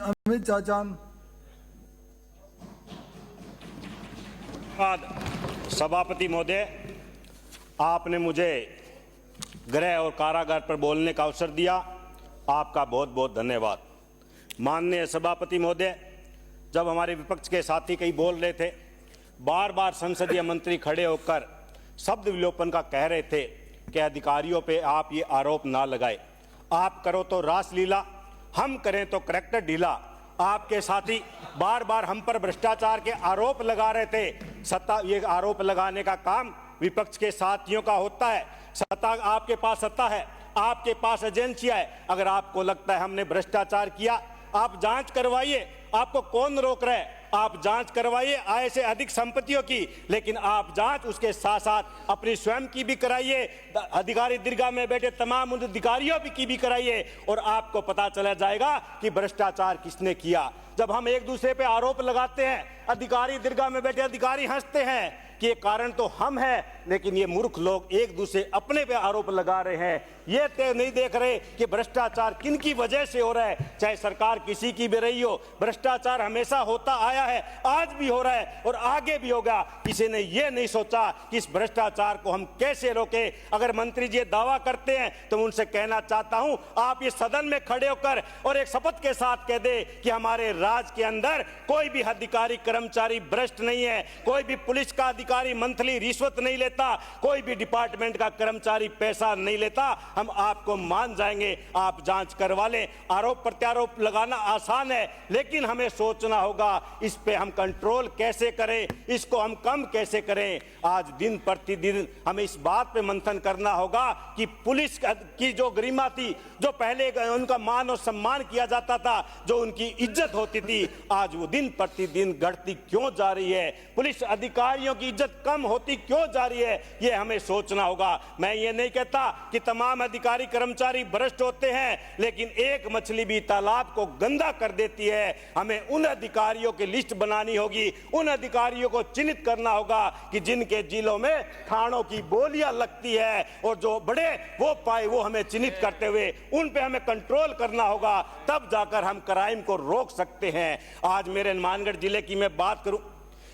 अमित चाचान। सभापति महोदय, आपने मुझे गृह और कारागार पर बोलने का अवसर दिया, आपका बहुत बहुत धन्यवाद। माननीय सभापति महोदय, जब हमारे विपक्ष के साथी कई बोल रहे थे, बार बार संसदीय मंत्री खड़े होकर शब्द विलोपन का कह रहे थे कि अधिकारियों पे आप ये आरोप ना लगाए, आप करो तो रासलीला, हम करें तो करैक्टर ढीला। आपके साथी बार बार हम पर भ्रष्टाचार के आरोप लगा रहे थे। ये आरोप लगाने का काम विपक्ष के साथियों का होता है। आपके पास सत्ता है, आपके पास एजेंसियां है। अगर आपको लगता है हमने भ्रष्टाचार किया, आप जांच करवाइए, आपको कौन रोक रहा है? आप जांच करवाइए आय से अधिक संपत्तियों की, लेकिन आप जांच उसके साथ साथ अपनी स्वयं की भी कराइए, अधिकारी दीर्घा में बैठे तमाम उन अधिकारियों की भी कराइए, और आपको पता चला जाएगा कि भ्रष्टाचार किसने किया। जब हम एक दूसरे पे आरोप लगाते हैं, अधिकारी दीर्घा में बैठे अधिकारी हंसते हैं कि ये कारण तो हम हैं, लेकिन ये मूर्ख लोग एक दूसरे अपने पे आरोप लगा रहे हैं। ये तय नहीं देख रहे कि भ्रष्टाचार किन की वजह से हो रहा है। चाहे सरकार किसी की भी रही हो, भ्रष्टाचार हमेशा होता आया है, आज भी हो रहा है और आगे भी होगा। किसी ने ये नहीं सोचा कि इस भ्रष्टाचार को हम कैसे रोकें। अगर मंत्री जी दावा करते हैं तो मैं उनसे कहना चाहता हूं, आप ये सदन में खड़े होकर और एक शपथ के साथ कह दे कि हमारे राज्य के अंदर कोई भी अधिकारी कर्मचारी भ्रष्ट नहीं है, कोई भी पुलिस का अधिकारी मंथली रिश्वत नहीं लेता, कोई भी डिपार्टमेंट का कर्मचारी पैसा नहीं लेता। हम आपको मान जाएंगे, आप जांच करवा लें। आरोप प्रत्यारोप लगाना आसान है, लेकिन हमें सोचना होगा इस पे हम कंट्रोल कैसे करें, इसको हम कम कैसे करें। आज दिन प्रतिदिन हमें इस बात पे मंथन करना होगा कि पुलिस की जो गरिमा थी, जो पहले उनका मान और सम्मान किया जाता था, जो उनकी इज्जत होती थी, आज वो दिन प्रतिदिन घटती क्यों जा रही है। पुलिस अधिकारियों की इज्जत कम होती क्यों जा रही है, ये हमें सोचना होगा। मैं ये नहीं कहता कि तमाम अधिकारी कर्मचारी भ्रष्ट होते हैं, लेकिन एक मछली भी तालाब को गंदा कर देती है। हमें उन अधिकारियों की लिस्ट बनानी होगी, उन अधिकारियों को चिन्हित करना होगा कि जिनके जिलों में थानों की बोलियां लगती है, और जो बड़े वो पाए वो हमें चिन्हित करते हुए उन पे हमें कंट्रोल करना होगा, तब जाकर हम क्राइम को रोक सकते हैं। आज मेरे हनुमानगढ़ जिले की मैं बात करूं,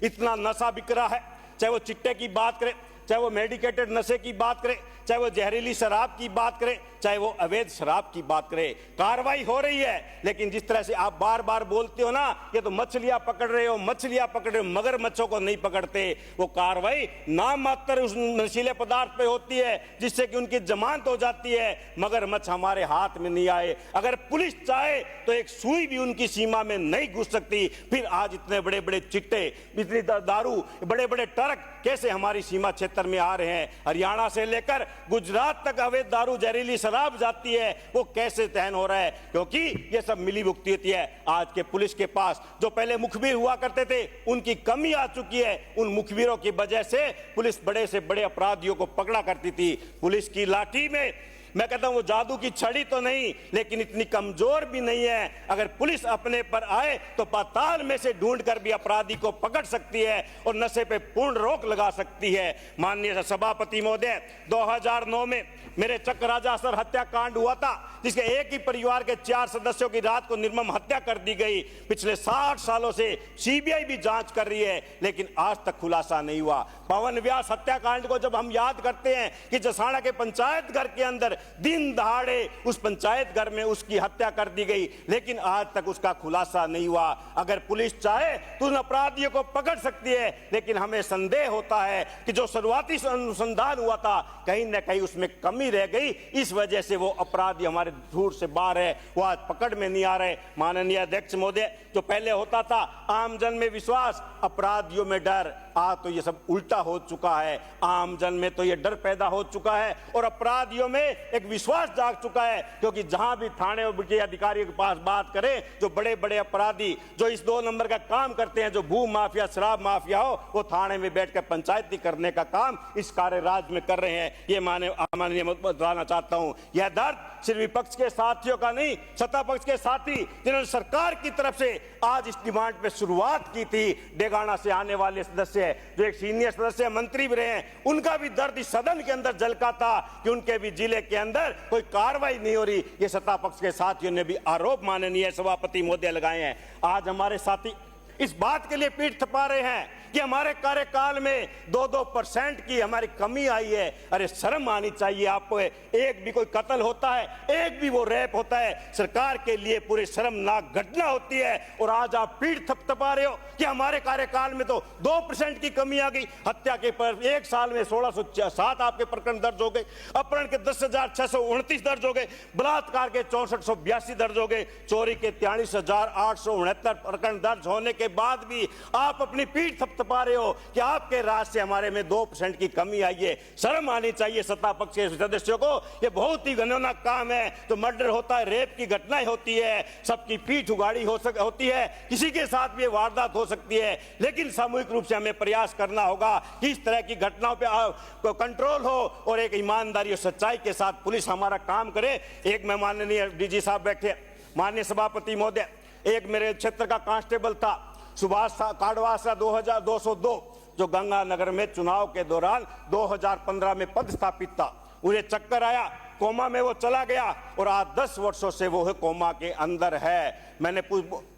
इतना नशा बिक रहा है, चाहे वो चिट्टे की बात करें, चाहे वो मेडिकेटेड नशे की बात करें, चाहे वो जहरीली शराब की बात करें, चाहे वो अवैध शराब की बात करें। कार्रवाई हो रही है, लेकिन जिस तरह से आप बार बार बोलते हो ना, ये तो मछलियां पकड़ रहे हो, मछलियां पकड़ रहे हो, मगरमच्छों को नहीं पकड़ते। वो कार्रवाई नाम मात्र उस नशीले पदार्थ पे होती है जिससे कि उनकी जमानत हो जाती है। मगरमच्छ हमारे हाथ में नहीं आए। अगर पुलिस चाहे तो एक सुई भी उनकी सीमा में नहीं घुस सकती। फिर आज इतने बड़े बड़े चिट्टे, इतनी दारू, बड़े बड़े ट्रक कैसे हमारी सीमा क्षेत्र में आ रहे हैं। हरियाणा से लेकर गुजरात तक अवैध दारू, जहरीली शराब जाती है, वो कैसे तहन हो रहा है? क्योंकि ये सब मिली भुगती होती है। आज के पुलिस के पास जो पहले मुखबिर हुआ करते थे, उनकी कमी आ चुकी है। उन मुखबिरों की वजह से पुलिस बड़े से बड़े अपराधियों को पकड़ा करती थी। पुलिस की लाठी में मैं कहता हूं वो जादू की छड़ी तो नहीं, लेकिन इतनी कमजोर भी नहीं है। अगर पुलिस अपने पर आए तो पाताल में से ढूंढकर भी अपराधी को पकड़ सकती है और नशे पे पूर्ण रोक लगा सकती है। माननीय सभापति महोदय, 2009 में मेरे चक्कराजा सर हत्याकांड हुआ था, जिसके एक ही परिवार के 4 सदस्यों की रात को निर्मम हत्या कर दी गई। पिछले 60 सालों से सीबीआई भी जांच कर रही है, लेकिन आज तक खुलासा नहीं हुआ। पवन व्यास हत्याकांड को जब हम याद करते हैं कि जसाना के पंचायत घर के अंदर दिन दहाड़े उस पंचायत घर में उसकी हत्या कर दी गई, लेकिन आज तक उसका खुलासा नहीं हुआ। अगर पुलिस चाहे तो उन अपराधियों को पकड़ सकती है, लेकिन हमें संदेह होता है कि जो शुरुआती अनुसंधान हुआ था, कहीं ना कहीं उसमें कमी रह गई। इस वजह से वो अपराधी हमारे धूर से बाहर है, वो आज पकड़ में नहीं आ रहे। माननीय अध्यक्ष महोदय, जो पहले होता था आम जन में विश्वास, अपराधियों में डर, आज तो ये सब उल्टा हो चुका है। आम जन में तो ये डर पैदा हो चुका है और अपराधियों में एक विश्वास जाग चुका है। क्योंकि जहां भी थाने के अधिकारियों के पास बात करें, जो बड़े बड़े अपराधी जो इस 2 नंबर का काम करते हैं, जो भू माफिया, शराब माफिया हो, वो थाने में बैठकर पंचायती करने का काम इस कार्य राज्य में कर रहे हैं। ये माननीय बताना चाहता हूं, यह दर्द सिर्फ विपक्ष के साथियों का नहीं, सत्ता पक्ष के साथी जिन्होंने सरकार की तरफ से आज इस डिमांड पे शुरुआत की थी। डेगाना से आने वाले सदस्य है, जो एक सीनियर सदस्य मंत्री भी रहे हैं, उनका भी दर्द इस सदन के अंदर झलका था कि उनके भी जिले के अंदर कोई कार्रवाई नहीं हो रही। ये सत्ता पक्ष के साथियों ने भी आरोप माननीय सभापति महोदय लगाए हैं। आज हमारे साथी इस बात के लिए पीठ थपा रहे हैं कि हमारे कार्यकाल में 2-2% की हमारी कमी आई है। अरे शर्म आनी चाहिए आपको। एक भी कोई कत्ल होता है, एक भी वो रेप होता है, सरकार के लिए पूरी शर्मनाक घटना होती है, और आज आप पीठ थपथपा रहे हो कि हमारे कार्यकाल में तो 2% की कमी आ गई। हत्या के पर एक साल में 1607 आपके प्रकरण दर्ज हो गए, अपहरण के 10,629 दर्ज हो गए, बलात्कार के 6482 दर्ज हो गए, चोरी के 43,869 प्रकरण दर्ज होने के बाद भी आप अपनी पीठ थपथपा रहे हो कि आपके राज से हमारे में 2% की कमी आई है। शर्म आनी चाहिए सत्ता पक्ष के सदस्यों को। ये बहुत ही घिनौना काम है। तो मर्डर होता है, रेप की घटनाएं होती है, सबकी पीठ उगाड़ी होती है, किसी के साथ भी ये वारदात हो सकती है, लेकिन सामूहिक रूप से हमें प्रयास करना होगा कि इस तरह की घटनाओं पे कंट्रोल हो और एक ईमानदारी और सच्चाई के साथ पुलिस हमारा काम करे। एक मैं माननीय डीजी साहब बैठे, माननीय सभापति महोदय, एक मेरे क्षेत्र का कांस्टेबल था सुभाष काडवासा 2202, जो गंगानगर में चुनाव के दौरान 2015 में पदस्थापित था। उन्हें चक्कर आया, कोमा में वो चला गया और आज 10 वर्षों से वो कोमा के अंदर है।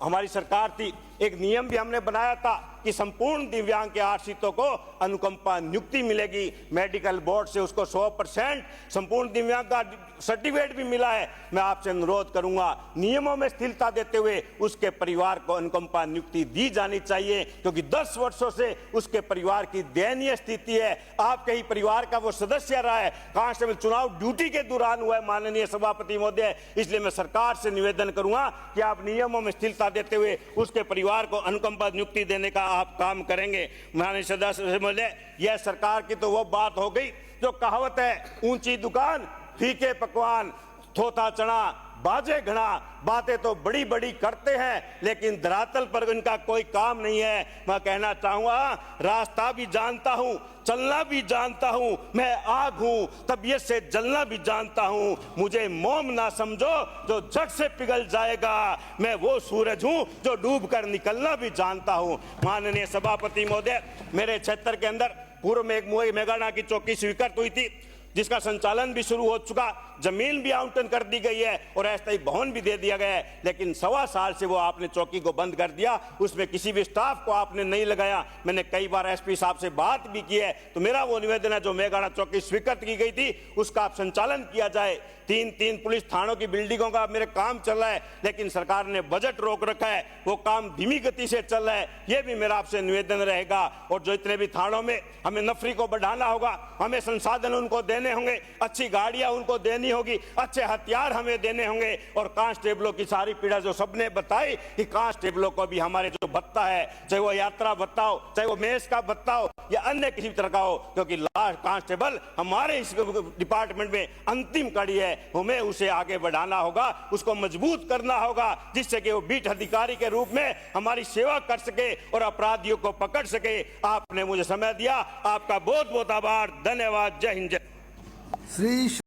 हमारी सरकार थी, एक नियम भी हमने बनाया था कि संपूर्ण दिव्यांग के आश्रितों को अनुकंपा नियुक्ति मिलेगी। मेडिकल बोर्ड से उसको 100% संपूर्ण दिव्यांग का सर्टिफिकेट भी मिला है। मैं आपसे अनुरोध करूंगा, नियमों में स्थिरता देते हुए उसके परिवार को अनुकंपा नियुक्ति दी जानी चाहिए, क्योंकि 10 वर्षों से उसके परिवार की दयनीय स्थिति है। आपके ही परिवार का वो सदस्य रहा है, कांस्टेबल चुनाव ड्यूटी के दौरान हुआ है माननीय सभापति महोदय। इसलिए मैं सरकार से निवेदन करूंगा कि आप नियमों में स्थिरता देते हुए उसके परिवार को अनुकंपा नियुक्ति देने का आप काम करेंगे। माननीय सदस्य महोदय, यह सरकार की तो वो बात हो गई जो कहावत है, ऊंची दुकान फीके पकवान, थोथा चना बाजे घना। बातें तो बड़ी बड़ी करते हैं, लेकिन धरातल पर इनका कोई काम नहीं है। मैं कहना चाहूंगा, रास्ता भी जानता हूं, चलना भी जानता हूं, मैं आग हूं, तबीयत से जलना भी जानता हूं। मुझे मोम ना समझो जो झट से पिघल जाएगा, मैं वो सूरज हूं जो डूब कर निकलना भी जानता हूं। माननीय सभापति महोदय, मेरे क्षेत्र के अंदर पूर्व में एक मेघाना की चौकी स्वीकृत हुई थी, जिसका संचालन भी शुरू हो चुका, जमीन भी आवंटन कर दी गई है और अस्थायी भवन भी दे दिया गया है, लेकिन 1.25 साल से वो आपने चौकी को बंद कर दिया। उसमें किसी भी स्टाफ को आपने नहीं लगाया। मैंने कई बार एसपी साहब से बात भी की है, तो मेरा वो निवेदन है, जो मेघाना चौकी स्वीकृत की गई थी उसका आप संचालन किया जाए। 3 पुलिस थानों की बिल्डिंगों का मेरे काम चल रहा है, लेकिन सरकार ने बजट रोक रखा है, वो काम धीमी गति से चल रहा है। ये भी मेरा आपसे निवेदन रहेगा। और जो इतने भी थानों में हमें नफरी को बढ़ाना होगा, हमें संसाधन उनको देने होंगे, अच्छी गाड़ियां उनको देनी होगी, अच्छे हथियार हमें देने होंगे। और कांस्टेबलों की सारी पीड़ा जो सबने बताई कि कांस्टेबलों को भी हमारे जो भत्ता है, चाहे वो यात्रा भत्ता हो, चाहे वो मेस का भत्ता हो या अन्य किसी तरह का हो, क्योंकि लास्ट कांस्टेबल हमारे इस डिपार्टमेंट में अंतिम कड़ी है, हमें उसे आगे बढ़ाना होगा, उसको मजबूत करना होगा, जिससे कि वो बीट अधिकारी के रूप में हमारी सेवा कर सके और अपराधियों को पकड़ सके। आपने मुझे समय दिया, आपका बहुत बहुत आभार, धन्यवाद। जय हिंद। श्री